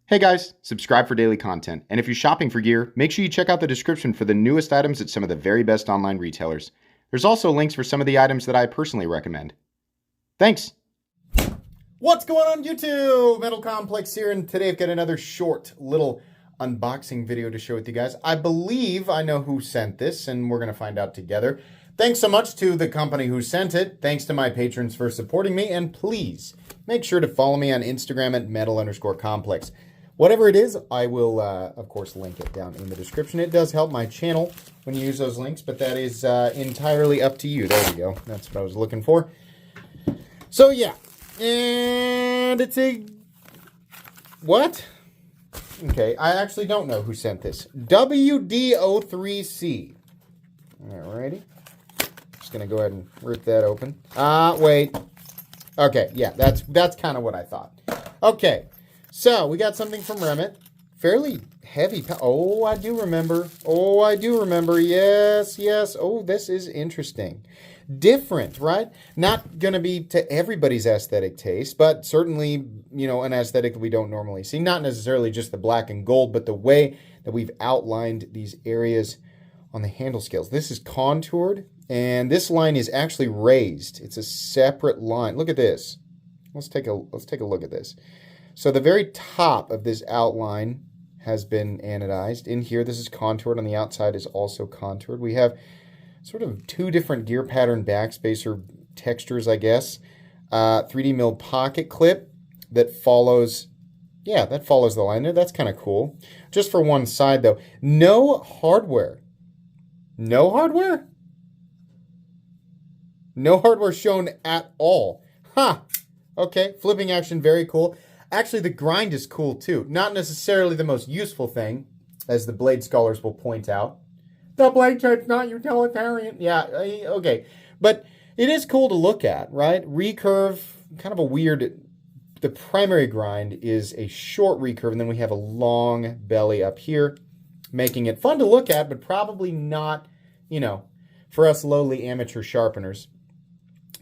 Hey guys, subscribe for daily content. And if you're shopping for gear, make sure you check out the description for the newest items at some of the very best online retailers. There's also links for some of the items that I personally recommend. Thanks! What's going on YouTube? Metal Complex here, and today I've got another short little unboxing video to share with you guys. I believe I know who sent this, and we're going to find out together. Thanks so much to the company who sent it. Thanks to my patrons for supporting me, and please make sure to follow me on Instagram at metal_complex. Whatever it is, I will, of course, link it down in the description. It does help my channel when you use those links, but that is entirely up to you. There we go. That's what I was looking for. So, yeah. And it's a... What? Okay, I actually don't know who sent this. WD03C. Alrighty. Just going to go ahead and rip that open. Wait. Okay, yeah, that's kind of what I thought. Okay. So, we got something from Remette. Fairly heavy. Oh, I do remember. Yes, yes. Oh, this is interesting. Different, right? Not going to be to everybody's aesthetic taste, but certainly, you know, an aesthetic that we don't normally see. Not necessarily just the black and gold, but the way that we've outlined these areas on the handle scales. This is contoured, and this line is actually raised. It's a separate line. Look at this. Let's take a look at this. So the very top of this outline has been anodized. In here, this is contoured. On the outside is also contoured. We have sort of two different gear pattern backspacer textures, I guess. 3D milled pocket clip that follows, yeah, that follows the line there. That's kind of cool. Just for one side, though. No hardware. No hardware? No hardware shown at all. Huh. Okay, flipping action, very cool. Actually, the grind is cool, too. Not necessarily the most useful thing, as the blade scholars will point out. The blade type's not utilitarian. Yeah, okay. But it is cool to look at, right? Recurve, kind of a weird... The primary grind is a short recurve, and then we have a long belly up here, making it fun to look at, but probably not, you know, for us lowly amateur sharpeners.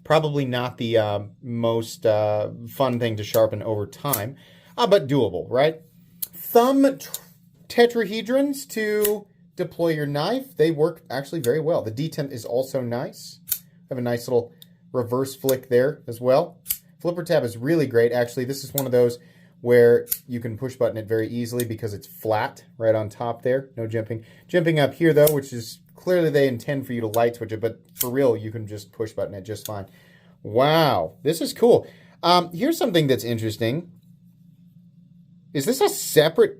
Probably not the most fun thing to sharpen over time, but doable, right? Thumb tetrahedrons to deploy your knife. They work actually very well. The detent is also nice. Have a nice little reverse flick there as well. Flipper tab is really great. Actually, this is one of those where you can push button it very easily because it's flat right on top there. No jumping. Jumping up here, though, which is clearly they intend for you to light switch it, but for real, you can just push button it just fine. Wow, this is cool. Here's something that's interesting. Is this a separate...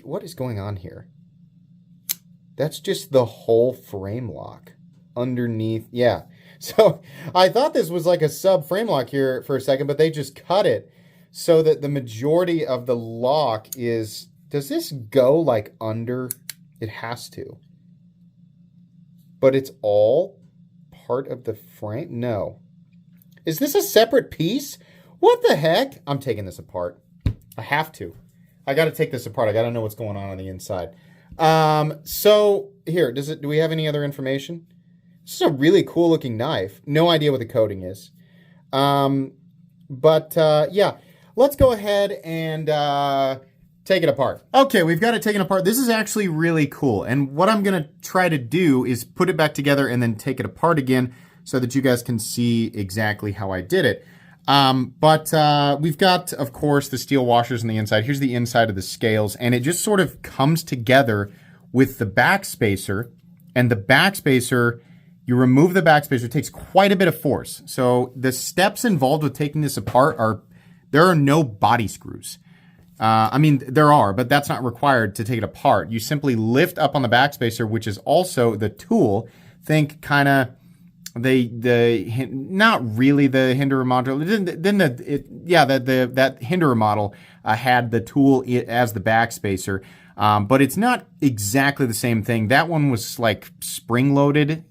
What is going on here? That's just the whole frame lock underneath. Yeah. So I thought this was like a sub frame lock here for a second, but they just cut it so that the majority of the lock is... Does this go like under? It has to. But it's all part of the frame? No. Is this a separate piece? What the heck? I'm taking this apart. I have to. I got to take this apart. I got to know what's going on the inside. So here, do we have any other information? This is a really cool looking knife. No idea what the coating is. Yeah, let's go ahead and take it apart. Okay, we've got it taken apart. This is actually really cool. And what I'm going to try to do is put it back together and then take it apart again so that you guys can see exactly how I did it. We've got, of course, the steel washers on the inside. Here's the inside of the scales. And it just sort of comes together with the backspacer. And the backspacer, you remove the backspacer, it takes quite a bit of force. So the steps involved with taking this apart there are no body screws. I mean, there are, but that's not required to take it apart. You simply lift up on the backspacer, which is also the tool. Think kind of not really the Hinderer model. That Hinderer model had the tool as the backspacer, but it's not exactly the same thing. That one was like spring loaded.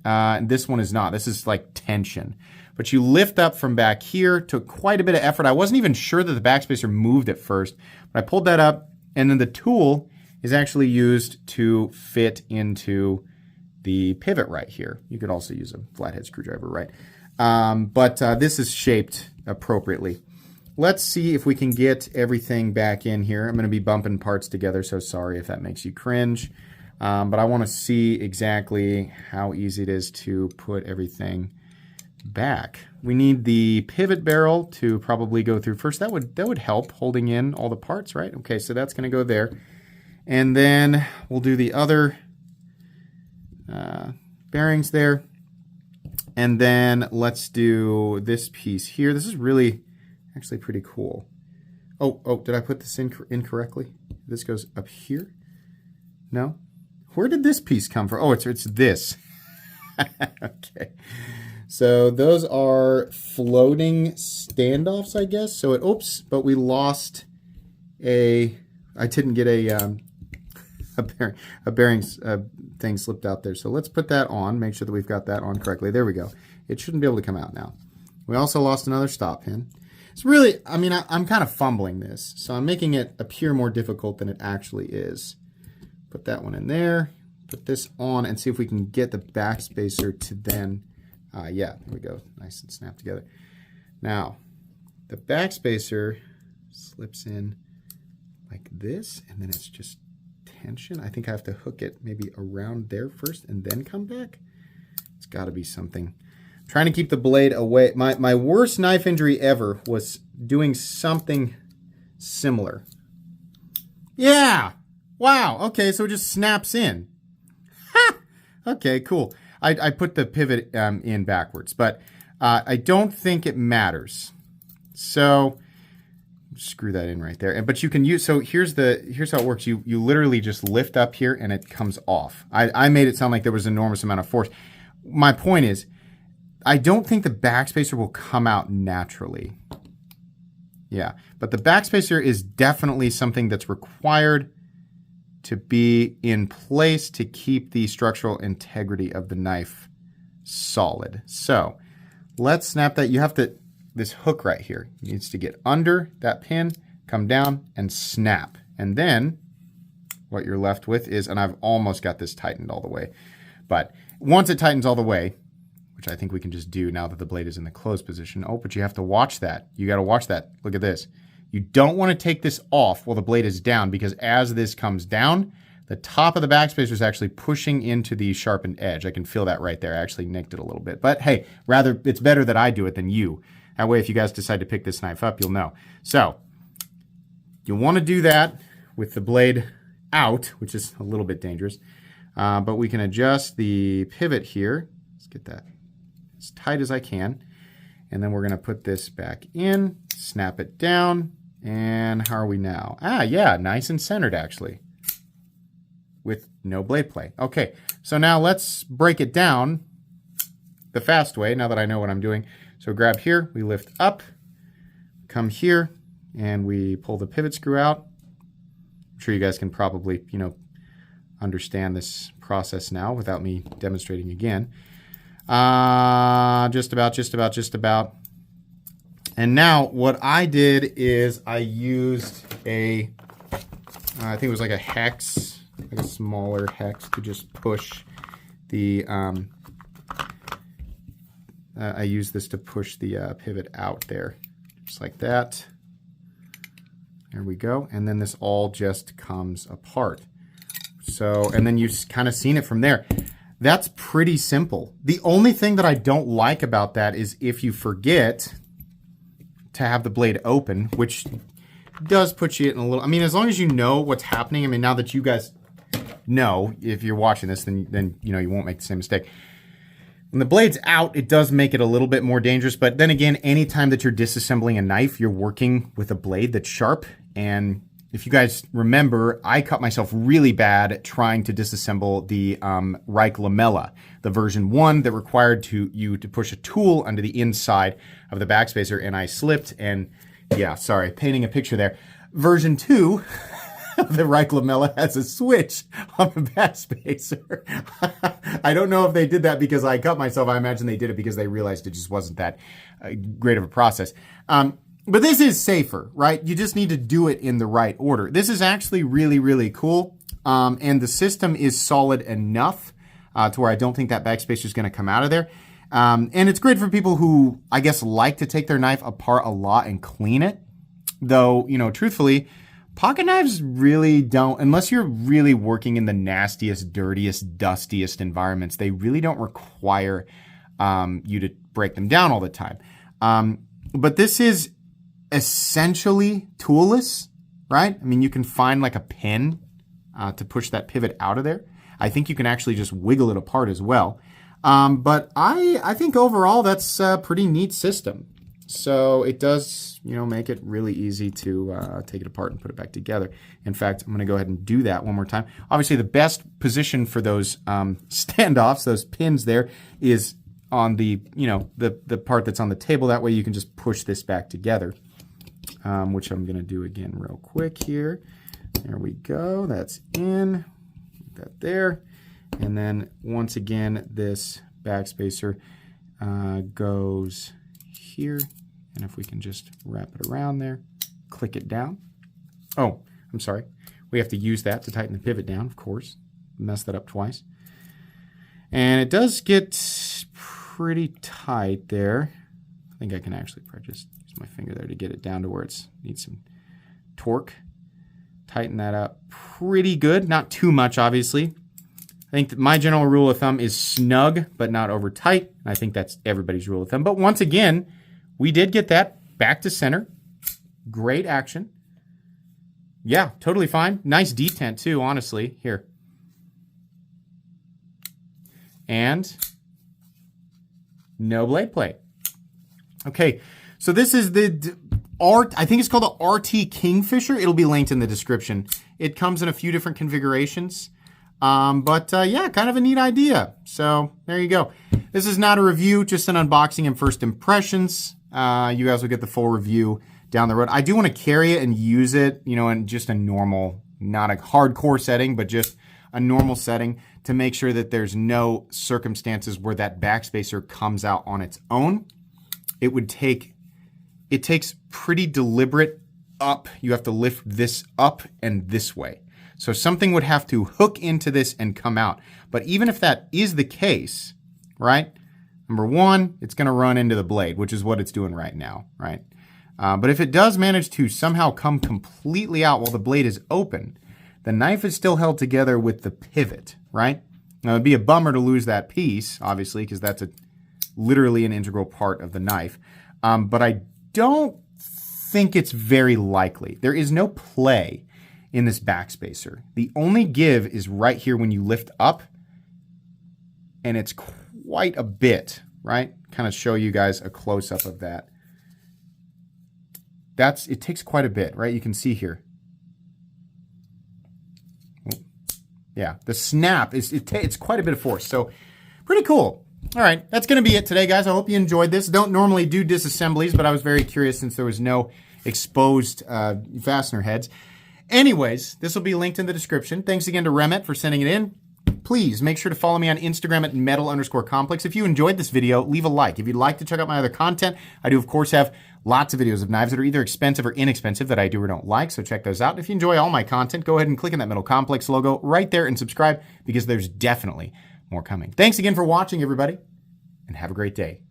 This one is not. This is like tension. But you lift up from back here. Took quite a bit of effort. I wasn't even sure that the backspacer moved at first, but I pulled that up, and then the tool is actually used to fit into the pivot right here. You could also use a flathead screwdriver, right? This is shaped appropriately. let's see if we can get everything back in here. I'm going to be bumping parts together, so sorry if that makes you cringe. But I want to see exactly how easy it is to put everything back. We need the pivot barrel to probably go through first. That would help holding in all the parts, right? Okay, so that's going to go there. And then we'll do the other bearings there. And then let's do this piece here. This is really actually pretty cool. Oh, did I put this in incorrectly? This goes up here? No? Where did this piece come from? Oh, it's this. Okay. So those are floating standoffs, I guess. So oops, but we lost I didn't get a bearings thing slipped out there. So let's put that on, make sure that we've got that on correctly. There we go. It shouldn't be able to come out now. We also lost another stop pin. It's really, I mean, I'm kind of fumbling this, so I'm making it appear more difficult than it actually is. Put that one in there, put this on, and see if we can get the backspacer to then, yeah, there we go, nice and snapped together. Now, the backspacer slips in like this, and then it's just tension. I think I have to hook it maybe around there first and then come back. It's got to be something. I'm trying to keep the blade away. My worst knife injury ever was doing something similar. Yeah. Wow. Okay, so it just snaps in. Ha! Okay, cool. I put the pivot in backwards, but I don't think it matters. So screw that in right there. But you can use, so here's how it works. You literally just lift up here and it comes off. I made it sound like there was an enormous amount of force. My point is, I don't think the backspacer will come out naturally. Yeah, but the backspacer is definitely something that's required to be in place to keep the structural integrity of the knife solid. So let's snap that. You have to, this hook right here needs to get under that pin, come down, and snap. And then what you're left with is, and I've almost got this tightened all the way, but once it tightens all the way, which I think we can just do now that the blade is in the closed position. Oh, but you have to watch that. You got to watch that. Look at this. You don't want to take this off while the blade is down, because as this comes down, the top of the backspacer is actually pushing into the sharpened edge. I can feel that right there. I actually nicked it a little bit. But hey, rather, it's better that I do it than you. That way, if you guys decide to pick this knife up, you'll know. So you'll want to do that with the blade out, which is a little bit dangerous. But we can adjust the pivot here. Let's get that as tight as I can. And then we're going to put this back in, snap it down, and how are we now? Yeah, nice and centered actually, with no blade play. Okay, so now let's break it down the fast way, now that I know what I'm doing. So grab here, we lift up, come here, and we pull the pivot screw out. I'm sure you guys can probably, understand this process now without me demonstrating again. Just about. And now what I did is I used I think it was like a hex, like a smaller hex, to just push the, I used this to push the pivot out there, just like that. There we go. And then this all just comes apart. So, and then you've kind of seen it from there. That's pretty simple. The only thing that I don't like about that is if you forget to have the blade open, which does put you in a little, I mean, as long as you know what's happening, I mean, now that you guys know, if you're watching this, then you won't make the same mistake. When the blade's out, it does make it a little bit more dangerous, but then again, anytime that you're disassembling a knife, you're working with a blade that's sharp. And if you guys remember, I cut myself really bad trying to disassemble the Reich lamella, the version 1 that required you to push a tool under the inside of the backspacer, and I slipped, and yeah, sorry, painting a picture there. Version 2 of the Reich lamella has a switch on the backspacer. I don't know if they did that because I cut myself. I imagine they did it because they realized it just wasn't that great of a process. But this is safer, right? You just need to do it in the right order. This is actually really, really cool. And the system is solid enough to where I don't think that backspacer is going to come out of there. And it's great for people who, I guess, like to take their knife apart a lot and clean it. Though, truthfully, pocket knives really don't, unless you're really working in the nastiest, dirtiest, dustiest environments, they really don't require you to break them down all the time. But this is essentially toolless, right? I mean, you can find like a pin to push that pivot out of there. I think you can actually just wiggle it apart as well. But I think overall that's a pretty neat system. So it does, make it really easy to take it apart and put it back together. In fact, I'm going to go ahead and do that one more time. Obviously, the best position for those standoffs, those pins there, is on the, the part that's on the table. That way you can just push this back together, which I'm going to do again real quick here. There we go. That's in. That there. And then once again, this backspacer goes here. And if we can just wrap it around there, click it down. Oh, I'm sorry. We have to use that to tighten the pivot down, of course. Messed that up twice. And it does get pretty tight there. I think I can actually probably just use my finger there to get it down to where it needs some torque. Tighten that up pretty good. Not too much, obviously. I think that my general rule of thumb is snug, but not over tight. I think that's everybody's rule of thumb. But once again, we did get that back to center. Great action. Yeah, totally fine. Nice detent too, honestly. Here. And no blade plate. Okay, so this is the I think it's called the RT Kingfisher. It'll be linked in the description. It comes in a few different configurations. Yeah, kind of a neat idea. So there you go. This is not a review, just an unboxing and first impressions. You guys will get the full review down the road. I do want to carry it and use it, in just a normal, not a hardcore setting, but just a normal setting to make sure that there's no circumstances where that backspacer comes out on its own. It takes pretty deliberate up. You have to lift this up and this way. So something would have to hook into this and come out. But even if that is the case, right? Number one, it's going to run into the blade, which is what it's doing right now, right? But if it does manage to somehow come completely out while the blade is open, the knife is still held together with the pivot, right? Now, it'd be a bummer to lose that piece, obviously, because that's literally an integral part of the knife. But I don't think it's very likely. There is no play in this backspacer. The only give is right here when you lift up, and it's quite a bit, right? Kind of show you guys a close-up of that. It takes quite a bit, right? You can see here. Yeah, the snap, it's quite a bit of force. So pretty cool. All right, that's going to be it today, guys. I hope you enjoyed this. Don't normally do disassemblies, but I was very curious since there was no exposed fastener heads. Anyways, this will be linked in the description. Thanks again to Remette for sending it in. Please make sure to follow me on Instagram at metal_complex. If you enjoyed this video, leave a like. If you'd like to check out my other content, I do, of course, have lots of videos of knives that are either expensive or inexpensive that I do or don't like, so check those out. If you enjoy all my content, go ahead and click on that Metal Complex logo right there and subscribe because there's definitely more coming. Thanks again for watching, everybody, and have a great day.